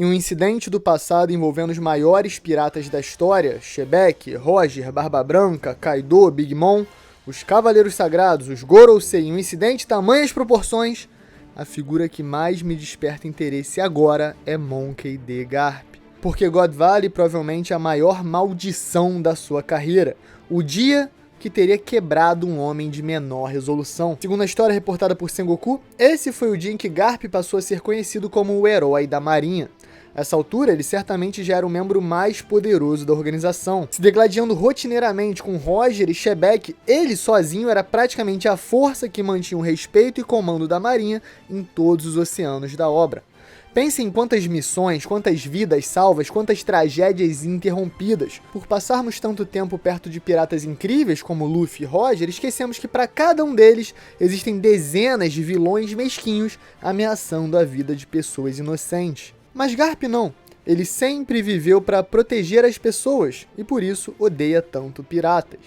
Em um incidente do passado envolvendo os maiores piratas da história, Xebec, Roger, Barba Branca, Kaido, Big Mom, os Cavaleiros Sagrados, os Gorosei, em um incidente de tamanhas proporções, a figura que mais me desperta interesse agora é Monkey D. Garp. Porque God Valley provavelmente é a maior maldição da sua carreira. O dia que teria quebrado um homem de menor resolução. Segundo a história reportada por Sengoku, esse foi o dia em que Garp passou a ser conhecido como o herói da marinha. A essa altura, ele certamente já era o membro mais poderoso da organização. Se degladiando rotineiramente com Roger e Xebec, ele sozinho era praticamente a força que mantinha o respeito e comando da marinha em todos os oceanos da obra. Pense em quantas missões, quantas vidas salvas, quantas tragédias interrompidas. Por passarmos tanto tempo perto de piratas incríveis como Luffy e Roger, esquecemos que para cada um deles existem dezenas de vilões mesquinhos ameaçando a vida de pessoas inocentes. Mas Garp não. Ele sempre viveu para proteger as pessoas e por isso odeia tanto piratas.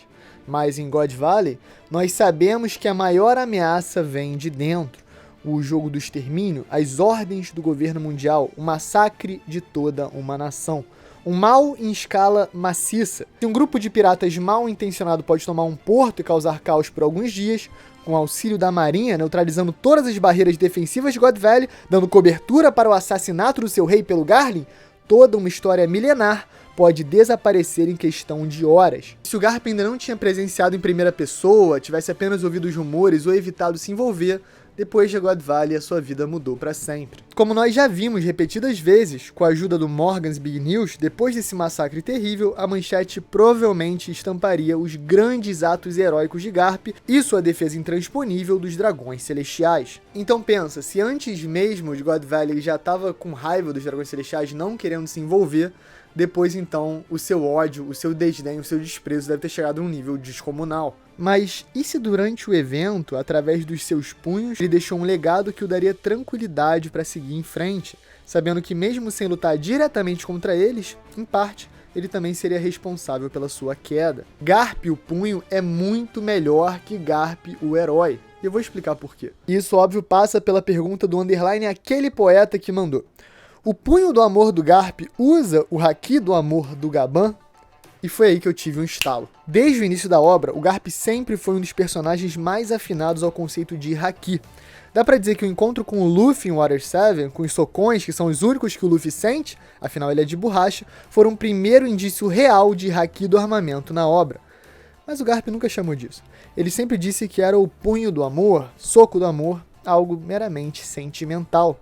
Mas em God Valley, nós sabemos que a maior ameaça vem de dentro. O jogo do extermínio, as ordens do governo mundial, o massacre de toda uma nação. Um mal em escala maciça. Se um grupo de piratas mal intencionado pode tomar um porto e causar caos por alguns dias, com auxílio da marinha, neutralizando todas as barreiras defensivas de God Valley, dando cobertura para o assassinato do seu rei pelo Garlin, toda uma história milenar pode desaparecer em questão de horas. Se o Garp ainda não tinha presenciado em primeira pessoa, tivesse apenas ouvido os rumores ou evitado se envolver, depois de God Valley, a sua vida mudou para sempre. Como nós já vimos repetidas vezes, com a ajuda do Morgan's Big News, depois desse massacre terrível, a manchete provavelmente estamparia os grandes atos heróicos de Garp e sua defesa intransponível dos dragões celestiais. Então pensa, se antes mesmo de God Valley ele já estava com raiva dos dragões celestiais, não querendo se envolver, depois então o seu ódio, o seu desdém, o seu desprezo deve ter chegado a um nível descomunal. Mas e se durante o evento, através dos seus punhos, ele deixou um legado que o daria tranquilidade para seguir em frente, sabendo que mesmo sem lutar diretamente contra eles, em parte, ele também seria responsável pela sua queda. Garp, o punho, é muito melhor que Garp, o herói. E eu vou explicar por quê. Isso, óbvio, passa pela pergunta do underline aquele poeta que mandou. O punho do amor do Garp usa o haki do amor do Gaban? E foi aí que eu tive um estalo. Desde o início da obra, o Garp sempre foi um dos personagens mais afinados ao conceito de haki. Dá pra dizer que o encontro com o Luffy em Water 7, com os socões, que são os únicos que o Luffy sente, afinal ele é de borracha, foram o primeiro indício real de haki do armamento na obra. Mas o Garp nunca chamou disso. Ele sempre disse que era o punho do amor, soco do amor, algo meramente sentimental.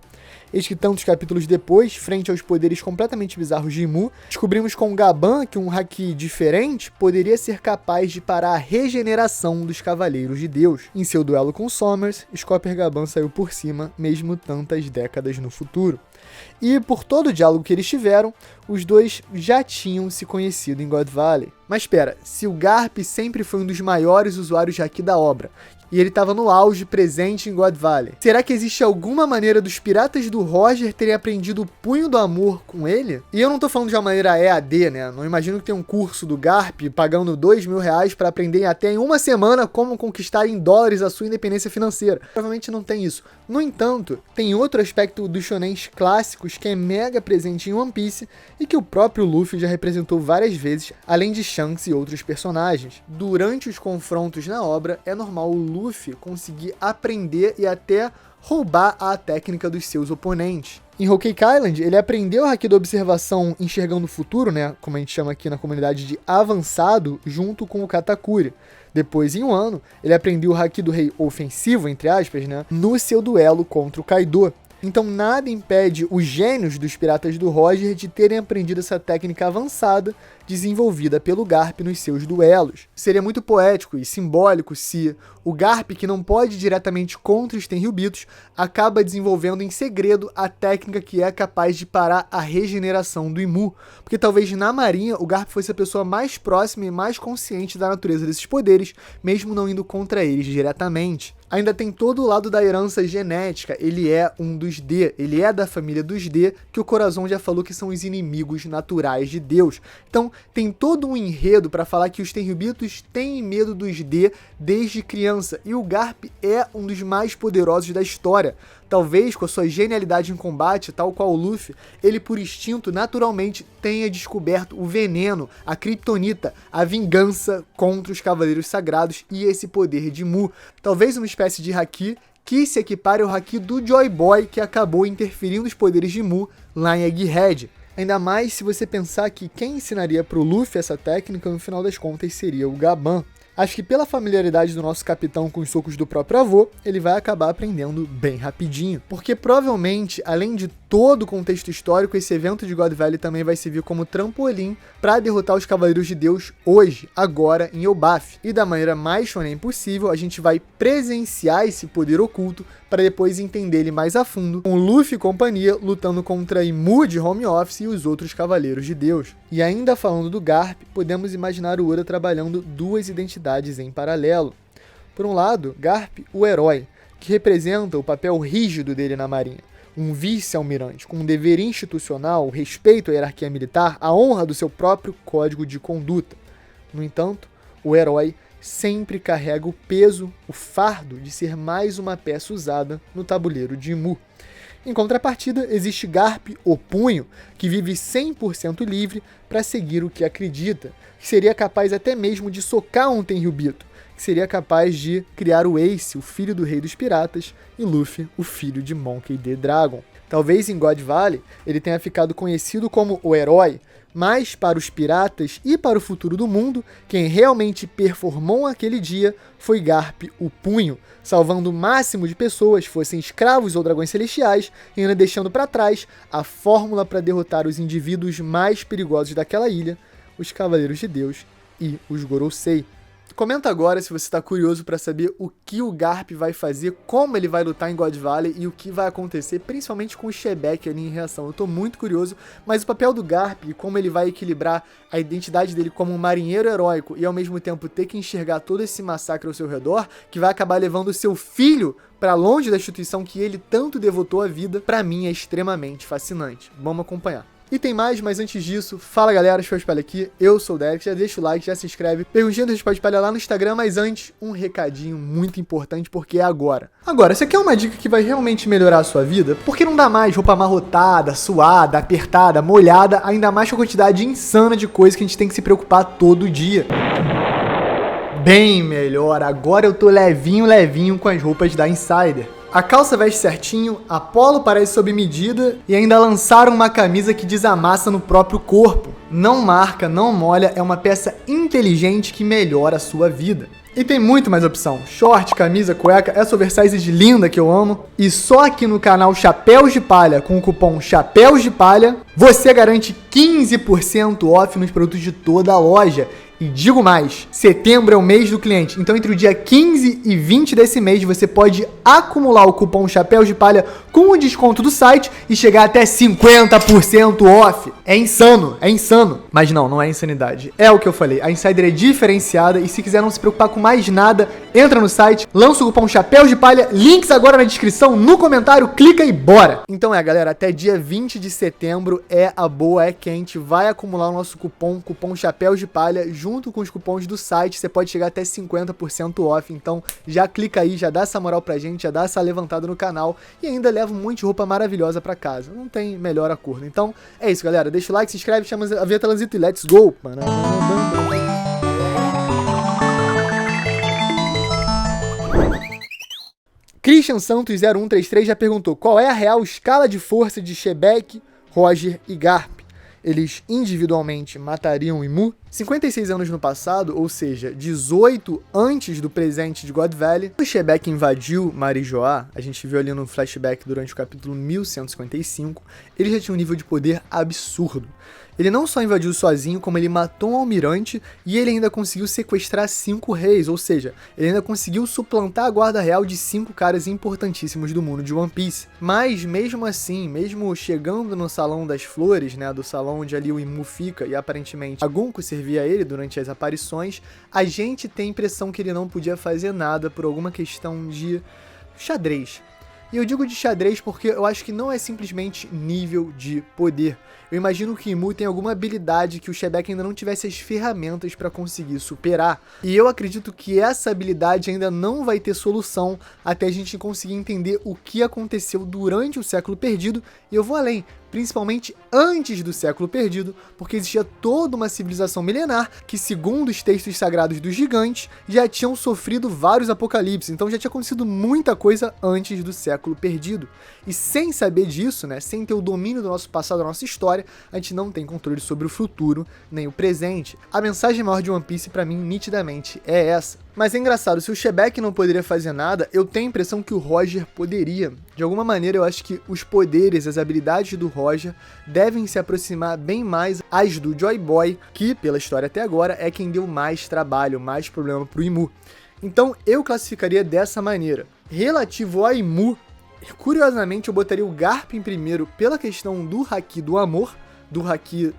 Eis que tantos capítulos depois, frente aos poderes completamente bizarros de Imu, descobrimos com Gaban que um haki diferente poderia ser capaz de parar a regeneração dos Cavaleiros de Deus. Em seu duelo com Sommers, Scopper Gaban saiu por cima, mesmo tantas décadas no futuro. E por todo o diálogo que eles tiveram, os dois já tinham se conhecido em God Valley. Mas espera, se o Garp sempre foi um dos maiores usuários de haki da obra, e ele estava no auge presente em God Valley, será que existe alguma maneira dos piratas do Roger terem aprendido o punho do amor com ele? E eu não tô falando de uma maneira EAD, né? Não imagino que tem um curso do Garp pagando R$2.000 para aprender até em uma semana como conquistar em dólares a sua independência financeira. Provavelmente não tem isso. No entanto, tem outro aspecto dos shonens clássicos que é mega presente em One Piece e que o próprio Luffy já representou várias vezes, além de Shanks e outros personagens. Durante os confrontos na obra, é normal o Luffy conseguir aprender e até roubar a técnica dos seus oponentes. Em Whole Cake Island, ele aprendeu o haki da observação enxergando o futuro, né, como a gente chama aqui na comunidade de avançado, junto com o Katakuri. Depois, em um ano, ele aprendeu o haki do rei ofensivo, entre aspas, né, no seu duelo contra o Kaido. Então nada impede os gênios dos piratas do Roger de terem aprendido essa técnica avançada desenvolvida pelo Garp nos seus duelos. Seria muito poético e simbólico se o Garp, que não pode ir diretamente contra os Tenryubitos, acaba desenvolvendo em segredo a técnica que é capaz de parar a regeneração do Imu, porque talvez na marinha o Garp fosse a pessoa mais próxima e mais consciente da natureza desses poderes, mesmo não indo contra eles diretamente. Ainda tem todo o lado da herança genética, ele é um dos D, ele é da família dos D, que o Corazon já falou que são os inimigos naturais de Deus. Então, tem todo um enredo para falar que os Tenryubitos têm medo dos D desde criança, e o Garp é um dos mais poderosos da história. Talvez com a sua genialidade em combate, tal qual o Luffy, ele por instinto naturalmente tenha descoberto o veneno, a kryptonita, a vingança contra os Cavaleiros Sagrados e esse poder de Mu. Talvez uma espécie de haki que se equipare ao haki do Joy Boy, que acabou interferindo os poderes de Mu lá em Egghead. Ainda mais se você pensar que quem ensinaria pro Luffy essa técnica no final das contas seria o Gaban. Acho que pela familiaridade do nosso capitão com os socos do próprio avô, ele vai acabar aprendendo bem rapidinho. Porque provavelmente, além de todo o contexto histórico, esse evento de God Valley também vai servir como trampolim para derrotar os Cavaleiros de Deus hoje, agora, em Elbaf. E da maneira mais shonen possível, a gente vai presenciar esse poder oculto para depois entender ele mais a fundo, com Luffy e companhia lutando contra Imu de Home Office e os outros Cavaleiros de Deus. E ainda falando do Garp, podemos imaginar o Oda trabalhando duas identidades em paralelo. Por um lado, Garp, o herói, que representa o papel rígido dele na marinha. Um vice-almirante com um dever institucional, o respeito à hierarquia militar, a honra do seu próprio código de conduta. No entanto, o herói sempre carrega o peso, o fardo de ser mais uma peça usada no tabuleiro de Imu. Em contrapartida, existe Garp, o Punho, que vive 100% livre para seguir o que acredita, que seria capaz até mesmo de socar um Tenryubito, que seria capaz de criar o Ace, o filho do rei dos piratas, e Luffy, o filho de Monkey D. Dragon. Talvez em God Valley ele tenha ficado conhecido como o herói, mas para os piratas e para o futuro do mundo, quem realmente performou aquele dia foi Garp, o Punho, salvando o máximo de pessoas, fossem escravos ou dragões celestiais, e ainda deixando para trás a fórmula para derrotar os indivíduos mais perigosos daquela ilha, os Cavaleiros de Deus e os Gorosei. Comenta agora se você está curioso para saber o que o Garp vai fazer, como ele vai lutar em God Valley e o que vai acontecer, principalmente com o Shebek ali em reação. Eu estou muito curioso, mas o papel do Garp e como ele vai equilibrar a identidade dele como um marinheiro heróico e ao mesmo tempo ter que enxergar todo esse massacre ao seu redor, que vai acabar levando o seu filho para longe da instituição que ele tanto devotou a vida, para mim é extremamente fascinante. Vamos acompanhar. E tem mais, mas antes disso, fala galera, Chapéu de Palha aqui, eu sou o Derek, já deixa o like, já se inscreve, perguntinha do Chapéu de Palha lá no Instagram, mas antes, um recadinho muito importante, porque é agora. Agora, você quer uma dica que vai realmente melhorar a sua vida? Porque não dá mais roupa amarrotada, suada, apertada, molhada, ainda mais com a quantidade insana de coisa que a gente tem que se preocupar todo dia. Bem melhor, agora eu tô levinho com as roupas da Insider. A calça veste certinho, a polo parece sob medida e ainda lançaram uma camisa que desamassa no próprio corpo. Não marca, não molha, é uma peça inteligente que melhora a sua vida. E tem muito mais opção. Short, camisa, cueca, essa oversize linda que eu amo. E só aqui no canal Chapéus de Palha, com o cupom Chapéus de Palha, você garante 15% off nos produtos de toda a loja. E digo mais, setembro é o mês do cliente, então entre o dia 15 e 20 desse mês você pode acumular o cupom Chapéus de Palha com o desconto do site e chegar até 50% off. É insano, mas não é insanidade, é o que eu falei, a Insider é diferenciada e se quiser não se preocupar com mais nada, entra no site, lança o cupom Chapéus de Palha, links agora na descrição, no comentário, clica e bora! Então galera, até dia 20 de setembro é a boa, é quente, vai acumular o nosso cupom Chapéus de Palha, junto com os cupons do site, você pode chegar até 50% off, então já clica aí, já dá essa moral pra gente, já dá essa levantada no canal e ainda leva um monte de roupa maravilhosa pra casa, não tem melhor acordo. Então é isso galera, deixa o like, se inscreve, chama a vinheta e let's go! Christian Santos 0133 já perguntou qual é a real escala de força de Shebek, Roger e Garp. Eles individualmente matariam Imu? 56 anos no passado, ou seja, 18 antes do presente de God Valley, o Shebek invadiu Marijoá, a gente viu ali no flashback durante o capítulo 1155, ele já tinha um nível de poder absurdo. Ele não só invadiu sozinho, como ele matou um almirante e ele ainda conseguiu sequestrar 5 reis, ou seja, ele ainda conseguiu suplantar a guarda real de 5 caras importantíssimos do mundo de One Piece. Mas mesmo assim, mesmo chegando no Salão das Flores, né, do salão onde ali o Imu fica e aparentemente a Gunko servia a ele durante as aparições, a gente tem a impressão que ele não podia fazer nada por alguma questão de xadrez. E eu digo de xadrez porque eu acho que não é simplesmente nível de poder. Eu imagino que o Imu tem alguma habilidade que o Shebeck ainda não tivesse as ferramentas para conseguir superar. E eu acredito que essa habilidade ainda não vai ter solução até a gente conseguir entender o que aconteceu durante o século perdido. E eu vou além, principalmente antes do século perdido, porque existia toda uma civilização milenar que, segundo os textos sagrados dos gigantes, já tinham sofrido vários apocalipses. Então já tinha acontecido muita coisa antes do século perdido. E sem saber disso, né, sem ter o domínio do nosso passado, da nossa história, a gente não tem controle sobre o futuro, nem o presente. A mensagem maior de One Piece, pra mim, nitidamente, é essa. Mas é engraçado, se o Shebeck não poderia fazer nada, eu tenho a impressão que o Roger poderia. De alguma maneira, eu acho que os poderes, as habilidades do Roger devem se aproximar bem mais às do Joy Boy, que, pela história até agora, é quem deu mais trabalho, mais problema pro Imu. Então, eu classificaria dessa maneira. Relativo ao Imu, curiosamente, eu botaria o Garp em primeiro pela questão do Haki do amor, do Haki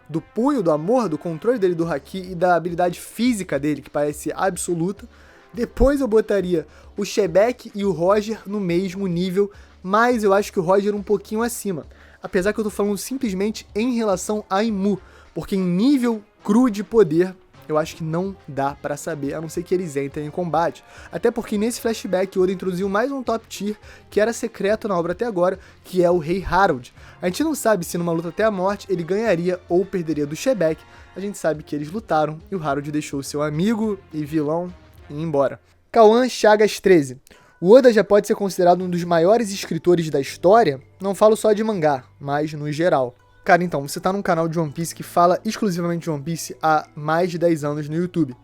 do punho do amor, do controle dele do Haki e da habilidade física dele, que parece absoluta. Depois eu botaria o Shebeck e o Roger no mesmo nível, mas eu acho que o Roger um pouquinho acima. Apesar que eu tô falando simplesmente em relação a Imu, porque em nível cru de poder, eu acho que não dá pra saber, a não ser que eles entrem em combate. Até porque nesse flashback, Oda introduziu mais um top tier, que era secreto na obra até agora, que é o Rei Harold. A gente não sabe se numa luta até a morte ele ganharia ou perderia do Shebeck. A gente sabe que eles lutaram e o Harold deixou seu amigo e vilão ir embora. Kawan Chagas 13. O Oda já pode ser considerado um dos maiores escritores da história, não falo só de mangá, mas no geral. Cara, então, você tá num canal de One Piece que fala exclusivamente de One Piece há mais de 10 anos no YouTube.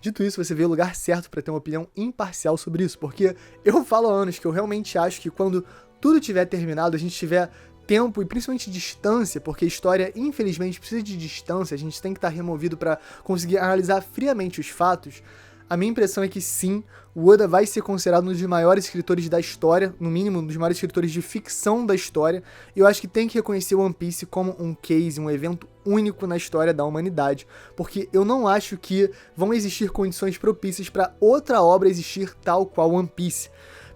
Dito isso, você vê o lugar certo pra ter uma opinião imparcial sobre isso, porque eu falo há anos que eu realmente acho que quando tudo tiver terminado, a gente tiver tempo e principalmente distância, porque a história, infelizmente, precisa de distância, a gente tem que estar removido pra conseguir analisar friamente os fatos. A minha impressão é que sim, o Oda vai ser considerado um dos maiores escritores da história, no mínimo um dos maiores escritores de ficção da história, e eu acho que tem que reconhecer One Piece como um case, um evento único na história da humanidade, porque eu não acho que vão existir condições propícias para outra obra existir tal qual One Piece.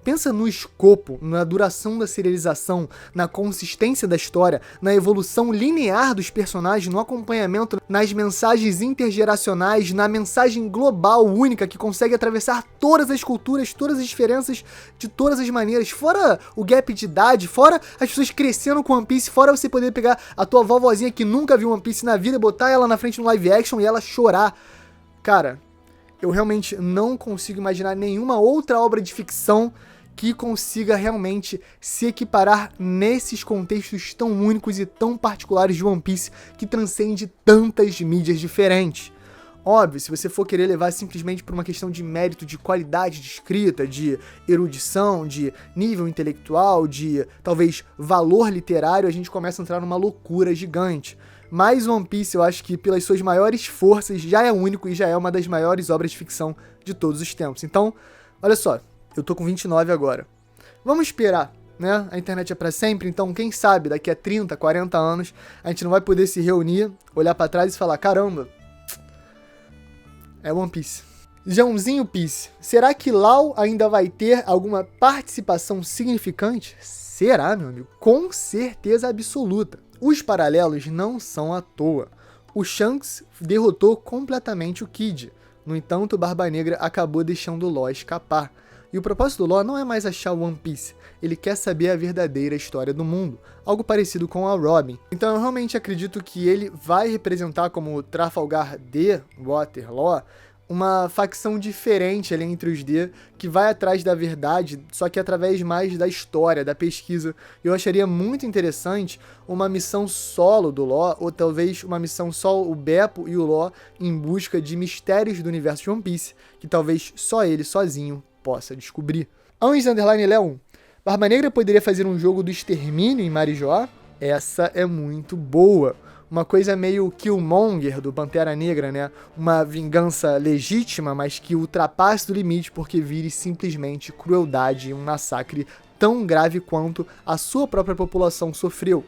Pensa no escopo, na duração da serialização, na consistência da história, na evolução linear dos personagens, no acompanhamento, nas mensagens intergeracionais, na mensagem global única que consegue atravessar todas as culturas, todas as diferenças de todas as maneiras, fora o gap de idade, fora as pessoas crescendo com One Piece, fora você poder pegar a tua vovozinha que nunca viu One Piece na vida, botar ela na frente no live action e ela chorar. Cara, eu realmente não consigo imaginar nenhuma outra obra de ficção que consiga realmente se equiparar nesses contextos tão únicos e tão particulares de One Piece, que transcende tantas mídias diferentes. Óbvio, se você for querer levar simplesmente por uma questão de mérito, de qualidade de escrita, de erudição, de nível intelectual, de talvez valor literário, a gente começa a entrar numa loucura gigante. Mas One Piece, eu acho que pelas suas maiores forças, já é único e já é uma das maiores obras de ficção de todos os tempos. Então, olha só, eu tô com 29 agora. Vamos esperar, né? A internet é pra sempre, então quem sabe daqui a 30, 40 anos a gente não vai poder se reunir, olhar pra trás e falar, caramba, é One Piece. Joãozinho Piece, será que Lau ainda vai ter alguma participação significante? Será, meu amigo? Com certeza absoluta. Os paralelos não são à toa. O Shanks derrotou completamente o Kid. No entanto, o Barba Negra acabou deixando o Law escapar. E o propósito do Law não é mais achar o One Piece, ele quer saber a verdadeira história do mundo, algo parecido com a Robin. Então eu realmente acredito que ele vai representar como Trafalgar D, Waterloo, uma facção diferente ali entre os D, que vai atrás da verdade, só que através mais da história, da pesquisa. Eu acharia muito interessante uma missão solo do Law, ou talvez uma missão só o Beppo e o Law em busca de mistérios do universo de One Piece, que talvez só ele sozinho possa descobrir. Leon, Barba Negra poderia fazer um jogo do extermínio em Marijoá? Essa é muito boa. Uma coisa meio Killmonger do Pantera Negra, né? Uma vingança legítima, mas que ultrapasse do limite porque vire simplesmente crueldade e um massacre tão grave quanto a sua própria população sofreu.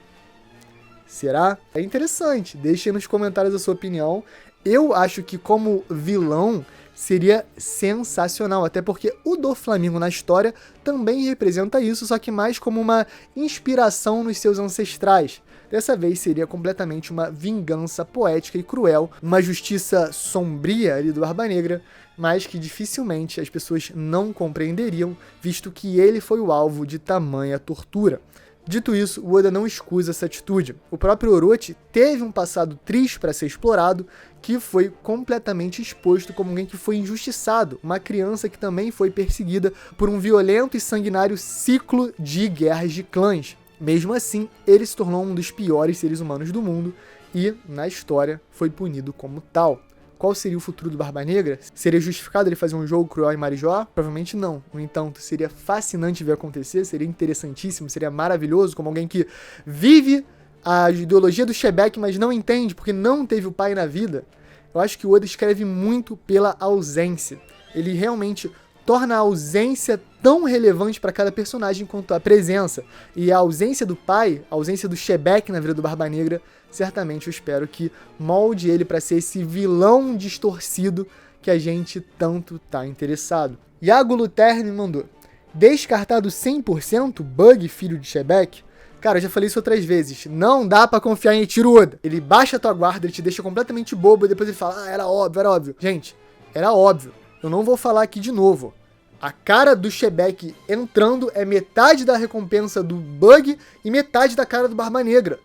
Será? É interessante. Deixem nos comentários a sua opinião. Eu acho que como vilão, seria sensacional, até porque o do Flamengo na história também representa isso, só que mais como uma inspiração nos seus ancestrais. Dessa vez seria completamente uma vingança poética e cruel, uma justiça sombria ali do Barba Negra, mas que dificilmente as pessoas não compreenderiam, visto que ele foi o alvo de tamanha tortura. Dito isso, o Oda não escusa essa atitude. O próprio Orochi teve um passado triste para ser explorado, que foi completamente exposto como alguém que foi injustiçado, uma criança que também foi perseguida por um violento e sanguinário ciclo de guerras de clãs. Mesmo assim, ele se tornou um dos piores seres humanos do mundo e, na história, foi punido como tal. Qual seria o futuro do Barba Negra? Seria justificado ele fazer um jogo cruel em Marijó? Provavelmente não. No entanto, seria fascinante ver acontecer, seria interessantíssimo, seria maravilhoso, como alguém que vive a ideologia do Shebeck, mas não entende porque não teve o pai na vida. Eu acho que o Oda escreve muito pela ausência. Ele realmente torna a ausência tão relevante para cada personagem quanto a presença. E a ausência do pai, a ausência do Shebeck na vida do Barba Negra, certamente eu espero que molde ele para ser esse vilão distorcido que a gente tanto tá interessado. Iago Luterni mandou: descartado 100% Bug, filho de Shebeck? Cara, eu já falei isso outras vezes. Não dá pra confiar em Eiichiro Oda. Ele baixa a tua guarda, ele te deixa completamente bobo e depois ele fala, era óbvio, era óbvio. Gente, era óbvio. Eu não vou falar aqui de novo. A cara do Shebeck entrando é metade da recompensa do Bug e metade da cara do Barba Negra.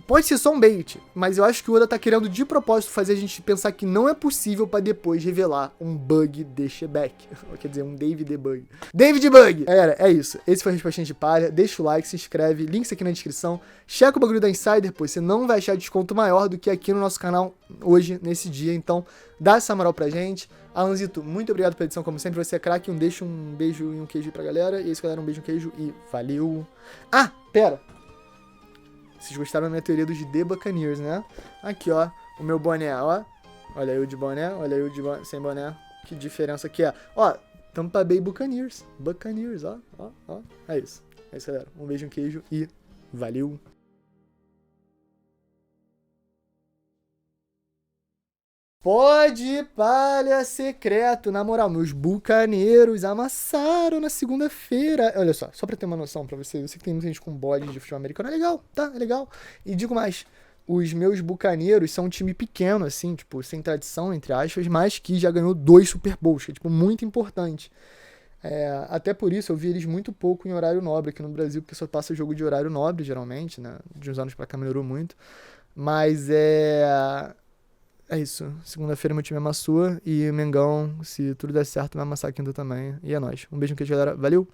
Pode ser só um bait, mas eu acho que o Oda tá querendo de propósito fazer a gente pensar que não é possível pra depois revelar um Bug de Shebeck. Quer dizer, um David Bug. David Bug! Galera, é isso. Esse foi a Respostinha de Palha. Deixa o like, se inscreve, links aqui na descrição. Checa o bagulho da Insider, pois você não vai achar desconto maior do que aqui no nosso canal hoje, nesse dia. Então, dá essa moral pra gente. Alanzito, muito obrigado pela edição, como sempre. Você é craque. Um beijo e um queijo pra galera. E é isso, galera. Um beijo, um queijo e valeu. Ah, pera! Vocês gostaram da minha teoria dos The Buccaneers, né? Aqui, ó, o meu boné, ó. Olha eu de boné, olha eu de boné, sem boné. Que diferença que é. Ó, Tampa Bay Buccaneers. Buccaneers, ó, ó, ó. É isso. É isso, galera. Um beijo, um queijo e valeu. Pode palha secreto, na moral, meus bucaneiros amassaram na segunda-feira. Olha só pra ter uma noção pra você, eu sei que tem muita gente com bode de futebol americano, é legal, tá, é legal. E digo mais, os meus bucaneiros são um time pequeno, assim, tipo, sem tradição, entre aspas, mas que já ganhou 2 Super Bowls, que é, tipo, muito importante. Até por isso eu vi eles muito pouco em horário nobre aqui no Brasil, porque só passa jogo de horário nobre, geralmente, né, de uns anos pra cá melhorou muito. Mas é isso. Segunda-feira meu time amassou e o Mengão, se tudo der certo, vai amassar a quinta também. E é nóis. Um beijo, um queijo, galera. Valeu!